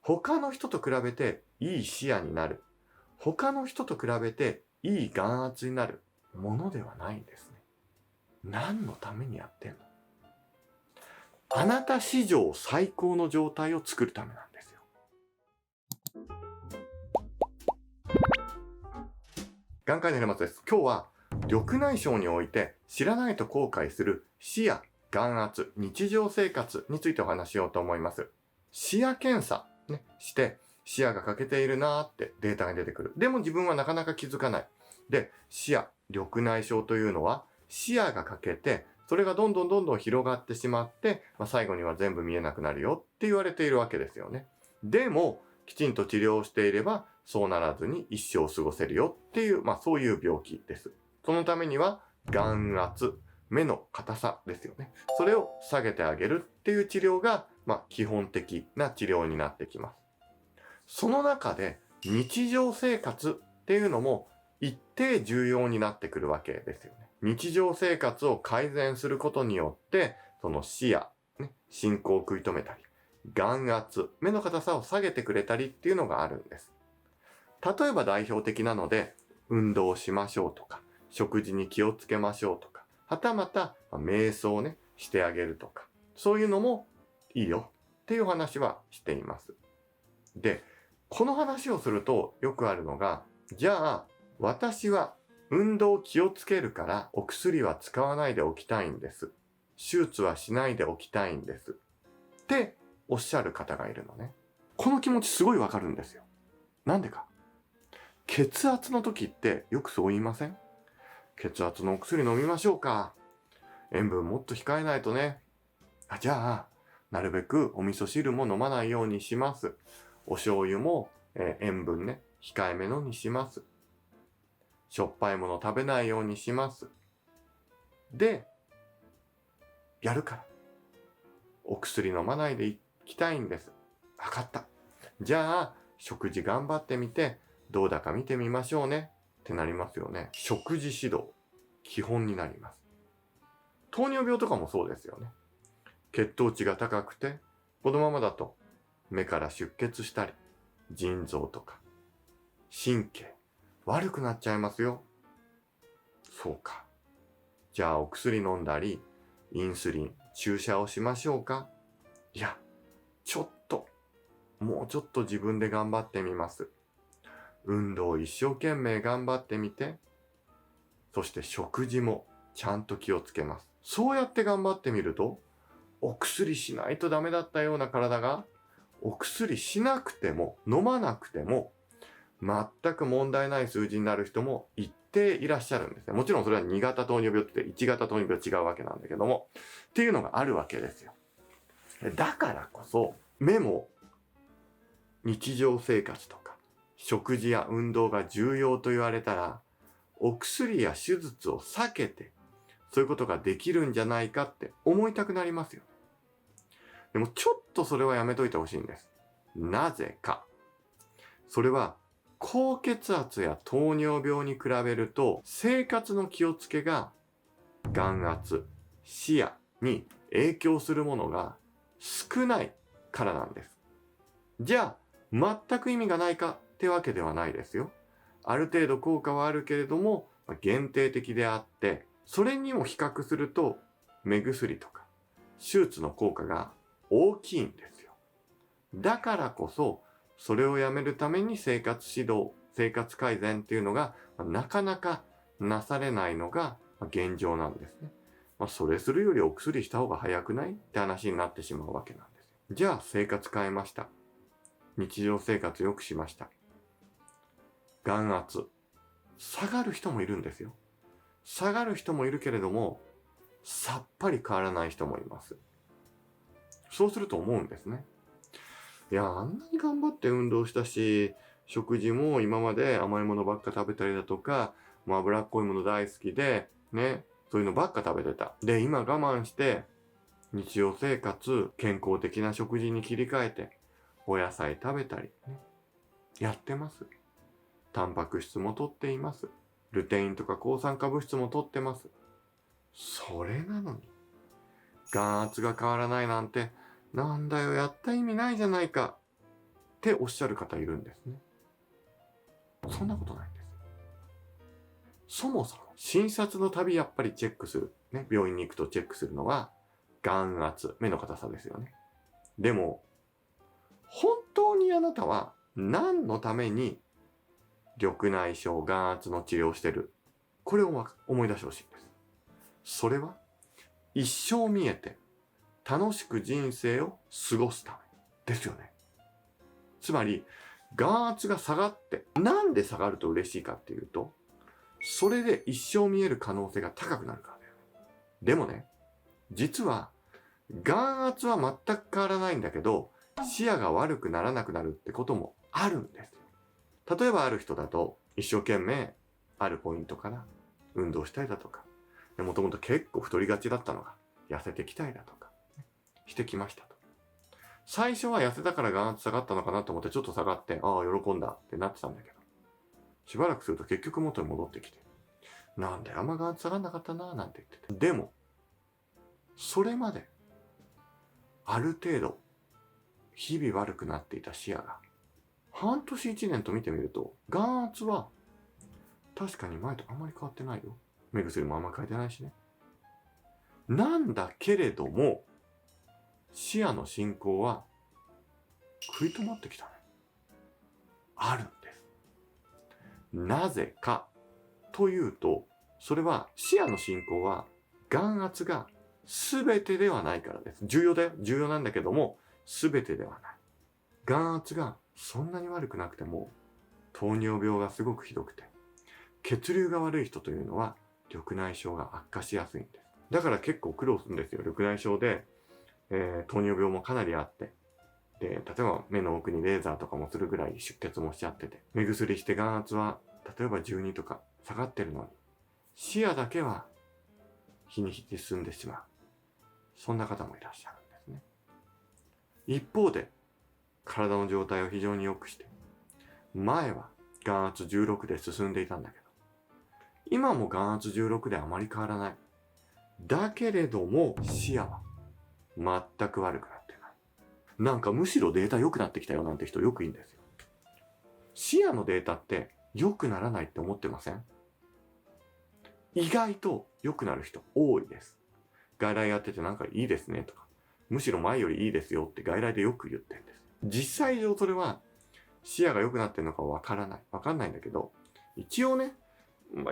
他の人と比べていい視野になる。他の人と比べていい眼圧になるものではないんですね。何のためにやってんの？あなた史上最高の状態を作るためなんですよ。眼科医の平松です。今日は緑内障において知らないと後悔する視野、眼圧、日常生活についてお話ししようと思います。視野検査、して視野が欠けているなーってデータが出てくる。でも自分はなかなか気づかない。で、視野、緑内障というのは視野が欠けて、それがどんどん広がってしまって、最後には全部見えなくなるよって言われているわけですよね。でも、きちんと治療していれば、そうならずに一生過ごせるよっていう、そういう病気です。そのためには、眼圧、目の硬さですよね。それを下げてあげるっていう治療が、基本的な治療になってきます。その中で、日常生活っていうのも一定重要になってくるわけですよね。日常生活を改善することによって、その視野、進行を食い止めたり、眼圧、目の硬さを下げてくれたりっていうのがあるんです。例えば代表的なので、運動をしましょうとか、食事に気をつけましょうとか、はたまた瞑想をしてあげるとか、そういうのもいいよっていう話はしています。で、この話をするとよくあるのが、じゃあ私は運動を気をつけるからお薬は使わないでおきたいんです。手術はしないでおきたいんです。っておっしゃる方がいるのね。この気持ちすごいわかるんですよ。なんでか。血圧の時ってよくそう言いません？血圧のお薬飲みましょうか。塩分もっと控えないとね。じゃあ、なるべくお味噌汁も飲まないようにします。お醤油も、塩分控えめのにします。しょっぱいもの食べないようにします。で、やるから。お薬飲まないでいきたいんです。わかった。じゃあ、食事頑張ってみて、どうだか見てみましょうね。ってなりますよね。食事指導、基本になります。糖尿病とかもそうですよね。血糖値が高くて、このままだと目から出血したり、腎臓とか、神経、悪くなっちゃいますよ。そうか。じゃあお薬飲んだり、インスリン、注射をしましょうか。いや、もうちょっと自分で頑張ってみます。運動を一生懸命頑張ってみて、そして食事もちゃんと気をつけます。そうやって頑張ってみると、お薬しないとダメだったような体が、お薬しなくても飲まなくても全く問題ない数字になる人も一定いらっしゃるんですね。もちろんそれは2型糖尿病って1型糖尿病は違うわけなんだけども、っていうのがあるわけですよ。だからこそ目も日常生活とか食事や運動が重要と言われたら、お薬や手術を避けてそういうことができるんじゃないかって思いたくなりますよ。でもちょっとそれはやめといてほしいんです。なぜか。それは高血圧や糖尿病に比べると生活の気をつけが眼圧、視野に影響するものが少ないからなんです。じゃあ全く意味がないかってわけではないですよ。ある程度効果はあるけれども限定的であって、それにも比較すると目薬とか手術の効果が大きいんですよ。だからこそそれをやめるために生活指導、生活改善っていうのがなかなかなされないのが現状なんですね。それするよりお薬した方が早くないって話になってしまうわけなんです。じゃあ生活変えました。日常生活良くしました。眼圧、下がる人もいるんですよ。下がる人もいるけれども、さっぱり変わらない人もいます。そうすると思うんですね。いや、あんなに頑張って運動したし、食事も今まで甘いものばっか食べたりだとか、脂っこいもの大好きで、そういうのばっか食べてた。で、今我慢して、日常生活、健康的な食事に切り替えて、お野菜食べたり、やってます。タンパク質も摂っています。ルテインとか抗酸化物質も摂ってます。それなのに、眼圧が変わらないなんて、なんだよ、やった意味ないじゃないか。っっておっしゃる方いるんですね。そんなことないんです。そもそも診察のたびやっぱりチェックする、ね、病院に行くとチェックするのは眼圧、目の硬さですよね。でも本当にあなたは何のために緑内障、眼圧の治療をしてる、これを思い出してほしいんです。それは一生見えて楽しく人生を過ごすためですよね。つまり眼圧が下がって、なんで下がると嬉しいかっていうと、それで一生見える可能性が高くなるからだよね。でもね、実は眼圧は全く変わらないんだけど、視野が悪くならなくなるってこともあるんですよ。例えばある人だと一生懸命あるポイントから運動したりだとか、もともと結構太りがちだったのが痩せてきたりだとかしてきましたと。最初は痩せたから眼圧下がったのかなと思ってちょっと下がって、ああ喜んだってなってたんだけど、しばらくすると結局元に戻ってきて、なんであんま眼圧下がんなかったななんて言ってて。でもそれまである程度日々悪くなっていた視野が半年1年と見てみると、眼圧は確かに前とあんまり変わってないよ。目薬もあんま変えてないしね。なんだけれども視野の進行は食い止まってきたね。あるんです。なぜかというと、それは視野の進行は眼圧が全てではないからです。重要だよ。重要なんだけども、全てではない。眼圧がそんなに悪くなくても、糖尿病がすごくひどくて、血流が悪い人というのは緑内障が悪化しやすいんです。だから結構苦労するんですよ。緑内障で、糖尿病もかなりあって。で、例えば目の奥にレーザーとかもするぐらい出血もしちゃってて、目薬して眼圧は例えば12とか下がってるのに、視野だけは日に日に進んでしまう。そんな方もいらっしゃるんですね。一方で、体の状態を非常に良くして、前は眼圧16で進んでいたんだけど、今も眼圧16であまり変わらない。だけれども、視野は全く悪くなってない。なんかむしろデータ良くなってきたよなんて人よくいいんですよ。視野のデータって良くならないって思ってません？意外と良くなる人多いです。外来やっててなんかいいですねとか、むしろ前よりいいですよって外来でよく言ってるんです。実際上それは視野が良くなってるのかわからない。わかんないんだけど、一応ね、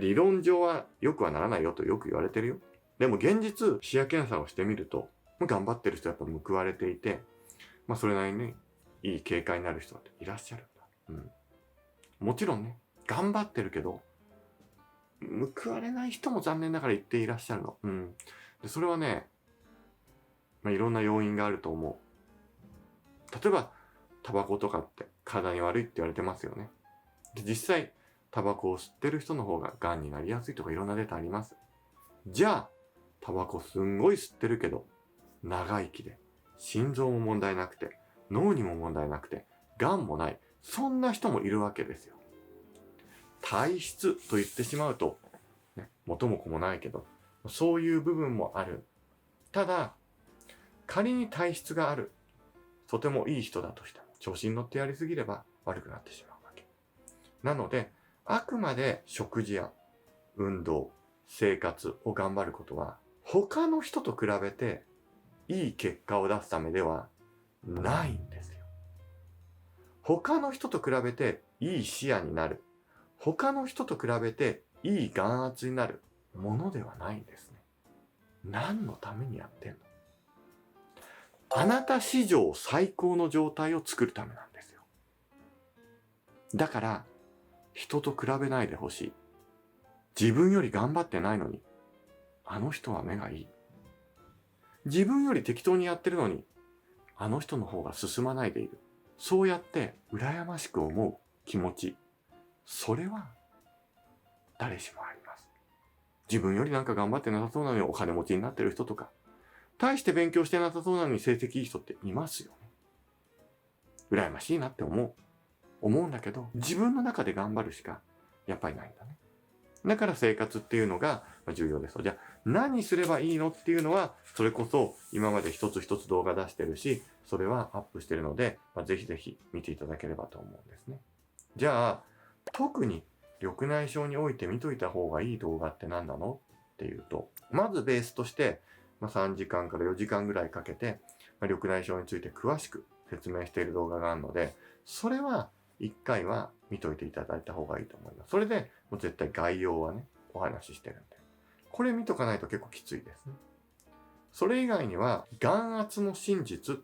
理論上は良くはならないよとよく言われてるよ。でも現実、視野検査をしてみると、頑張ってる人はやっぱ報われていて、それなりにいい経過になる人っていらっしゃるんだ。もちろんね、頑張ってるけど、報われない人も残念ながら言っていらっしゃるの。でそれはね、いろんな要因があると思う。例えば、タバコとかって体に悪いって言われてますよね。で実際、タバコを吸ってる人の方が癌になりやすいとかいろんなデータあります。じゃあ、タバコすんごい吸ってるけど、長生きで、心臓も問題なくて、脳にも問題なくて、癌もない。そんな人もいるわけですよ。体質と言ってしまうと、元も子もないけど、そういう部分もある。ただ、仮に体質がある、とてもいい人だとしても、調子に乗ってやりすぎれば悪くなってしまうわけ。なので、あくまで食事や運動、生活を頑張ることは、他の人と比べていい結果を出すためではないんですよ。他の人と比べていい視野になる。他の人と比べていい眼圧になるものではないんですね。何のためにやってんの？あなた史上最高の状態を作るためなんですよ。だから、人と比べないでほしい。自分より頑張ってないのに、あの人は目がいい。自分より適当にやってるのに、あの人の方が進まないでいる。そうやって羨ましく思う気持ち、それは誰しもあります。自分よりなんか頑張ってなさそうなのにお金持ちになってる人とか、大して勉強してなさそうなのに成績いい人っていますよね。羨ましいなって思うんだけど、自分の中で頑張るしかやっぱりないんだね。だから生活っていうのが重要です。じゃあ何すればいいのっていうのは、それこそ今まで一つ一つ動画出してるし、それはアップしてるので、ぜひぜひ見ていただければと思うんですね。じゃあ、特に緑内障において見といた方がいい動画って何なのっていうと、まずベースとして、3時間から4時間ぐらいかけて、緑内障について詳しく説明している動画があるので、それは1回は見といていただいた方がいいと思います。それでもう絶対概要はね、お話ししてるんで。これ見とかないと結構きついですね。それ以外には、眼圧の真実っ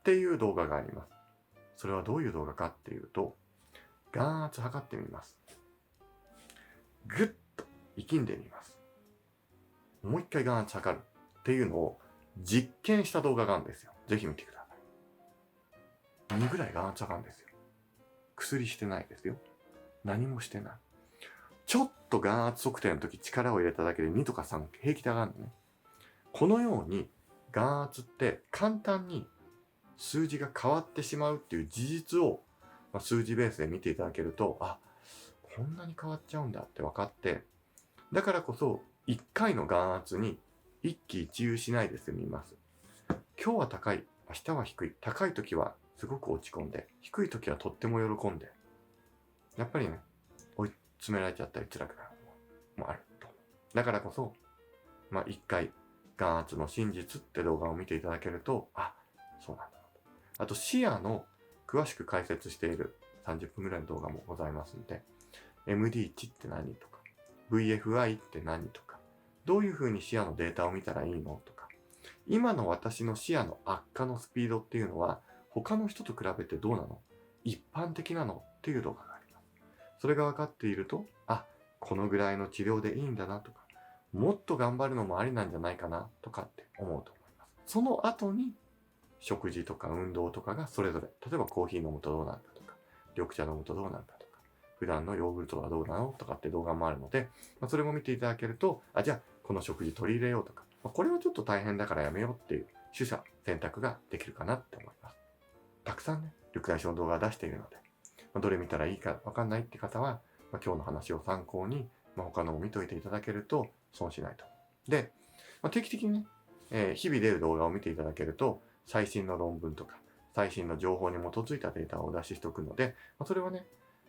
ていう動画があります。それはどういう動画かっていうと、眼圧測ってみます。ぐっと息んでみます。もう一回眼圧測るっていうのを実験した動画があるんですよ。ぜひ見てください。2ぐらい眼圧測るんですよ。薬してないですよ。何もしてない。ちょっと眼圧測定の時力を入れただけで2とか3平気で上がるのね。このように眼圧って簡単に数字が変わってしまうっていう事実を、数字ベースで見ていただけると、こんなに変わっちゃうんだって分かって、だからこそ1回の眼圧に一喜一憂しないで済みます。今日は高い、明日は低い。高い時はすごく落ち込んで、低い時はとっても喜んで、やっぱりね、追い詰められちゃったり辛くなるのもあると。だからこそ、1回眼圧の真実って動画を見ていただけると、そうなんだなと。あと視野の詳しく解説している30分ぐらいの動画もございますので、MD 値って何とか、VFI って何とか、どういうふうに視野のデータを見たらいいのとか、今の私の視野の悪化のスピードっていうのは、他の人と比べてどうなの？一般的なのっていう動画があります。それが分かっていると、このぐらいの治療でいいんだなとか、もっと頑張るのもありなんじゃないかなとかって思うと思います。その後に、食事とか運動とかがそれぞれ、例えばコーヒー飲むとどうなんだとか、緑茶飲むとどうなんだとか、普段のヨーグルトはどうなのとかって動画もあるので、それも見ていただけると、じゃあこの食事取り入れようとか、これはちょっと大変だからやめようっていう取捨選択ができるかなって思います。たくさんね、緑内障の動画を出しているので、どれ見たらいいかわかんないって方は、今日の話を参考に、他のを見といていただけると損しないと。で、定期的にね、日々出る動画を見ていただけると、最新の論文とか、最新の情報に基づいたデータをお出ししておくので、それはね、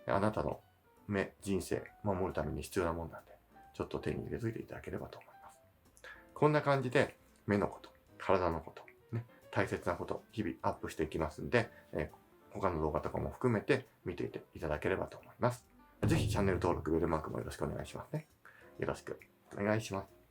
あなたの目、人生、守るために必要なものなんで、ちょっと手に入れといていただければと思います。こんな感じで、目のこと、体のこと、ね、大切なこと、日々アップしていきますんで、他の動画とかも含めて見ていていただければと思います。ぜひチャンネル登録、ベルマークもよろしくお願いしますね。よろしくお願いします。